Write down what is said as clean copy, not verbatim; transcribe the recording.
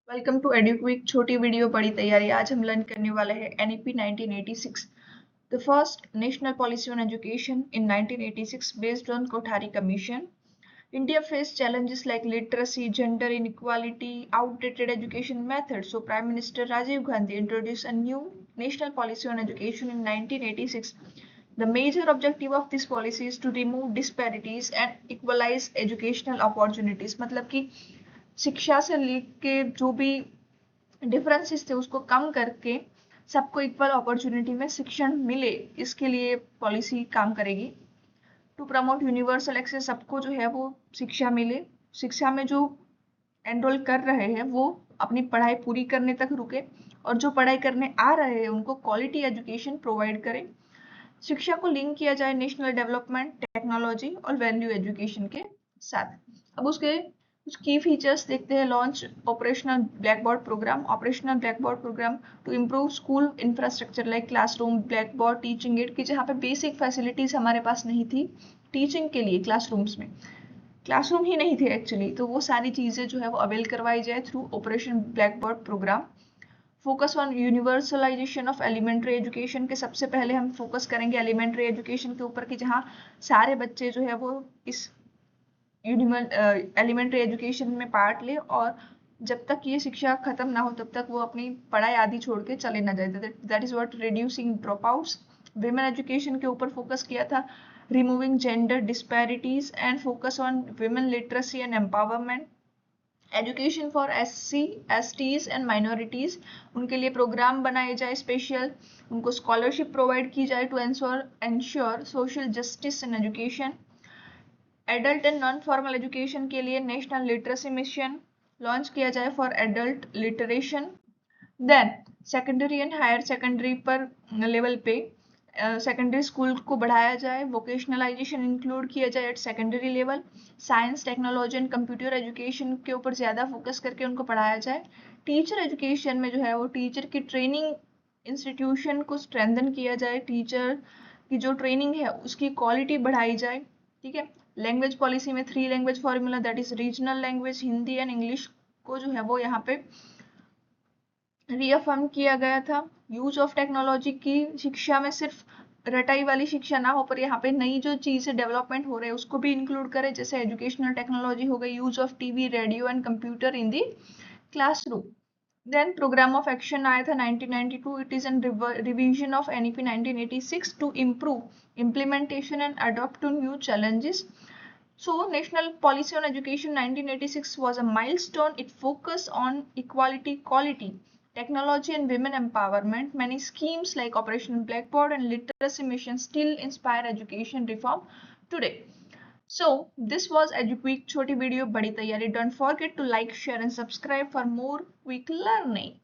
Welcome to एडुक्विक छोटी video बड़ी तैयारी। आज हम लर्न करने वाले हैं NEP 1986, the first national policy on education in 1986 based on Kothari commission. India faced challenges like literacy, gender inequality, outdated education methods. So Prime Minister Rajiv Gandhi introduced a new national policy on education in 1986. The major objective of this policy is to remove disparities and equalize educational opportunities. मतलब कि शिक्षा से लेके जो भी differences थे उसको कम करके सबको इक्वल अपॉर्चुनिटी में शिक्षण मिले, इसके लिए पॉलिसी काम करेगी. टू प्रमोट यूनिवर्सल एक्सेस, सबको जो है वो शिक्षा मिले. शिक्षा में जो एनरोल कर रहे हैं वो अपनी पढ़ाई पूरी करने तक रुके और जो पढ़ाई करने आ रहे हैं उनको क्वालिटी एजुकेशन प्रोवाइड करें. शिक्षा को लिंक किया जाए नेशनल डेवलपमेंट, टेक्नोलॉजी और वैल्यू एजुकेशन के साथ. अब उसके कुछ की फीचर्स देखते हैं. Launch operational black board programme. Operational black board programme to improve school infrastructure like classroom, black board, teaching aid, की जहाँ पे बेसिक फैसिलिटीज हमारे पास नहीं थी टीचिंग के लिए. क्लासरूम्स में क्लासरूम ही नहीं थे एक्चुअली, तो वो सारी चीज़ें जो है वो अवेल करवाई जाए through operation black board programme. Focus on universalisation of elementary education, के सबसे पहले हम फोकस करेंगे एलिमेंट्री एजुकेशन के ऊपर, कि जहाँ सारे बच्चे जो है वो इस एलिमेंट्री एजुकेशन में पार्ट ले और जब तक ये शिक्षा खत्म ना हो तब तक वो अपनी पढ़ाई आदि छोड़ के चले ना जाए. That is what reducing drop outs. Women education के ऊपर फोकस किया था. Removing gender disparities and focus on women literacy and empowerment. Education for SC, STs and minorities, उनके लिए प्रोग्राम बनाए जाए स्पेशल. उनको स्कॉलरशिप प्रोवाइड की जाए to ensure social justice in education. Adult and non formal education के लिए national literacy mission launch किया जाए for adult literation. Then secondary and higher secondary पर लेवल पे सेकेंडरी स्कूल को बढ़ाया जाए. वोकेशनलाइजेशन इंक्लूड किया जाए at secondary level. Science, technology and computer education के ऊपर ज़्यादा फोकस करके उनको पढ़ाया जाए. टीचर एजुकेशन में जो है वो टीचर की ट्रेनिंग इंस्टीट्यूशन को स्ट्रेंथन किया जाए. टीचर की जो ट्रेनिंग है उसकी क्वालिटी बढ़ाई जाए. ठीक है. लैंग्वेज पॉलिसी में 3 language formula, that is regional language, Hindi and English को जो है वो यहाँ पे रीअफर्म किया गया था. यूज ऑफ टेक्नोलॉजी की शिक्षा में सिर्फ रटाई वाली शिक्षा ना हो पर यहाँ पे नई जो चीज़ें डेवलपमेंट हो रहे हैं उसको भी इंक्लूड करें, जैसे एजुकेशनल टेक्नोलॉजी हो गई, use of TV, radio and computer in the classroom. Then programme of action आया था 1992. It is an revision of NEP 1986 to improve implementation and adopt to new challenges. So, National Policy on Education 1986 was a milestone. It focused on equality, quality, technology and women empowerment. Many schemes like Operation Blackboard and Literacy Mission still inspire education reform today. So, this was EduQuick Choti video Badi Tayari. Don't forget to like, share and subscribe for more quick learning.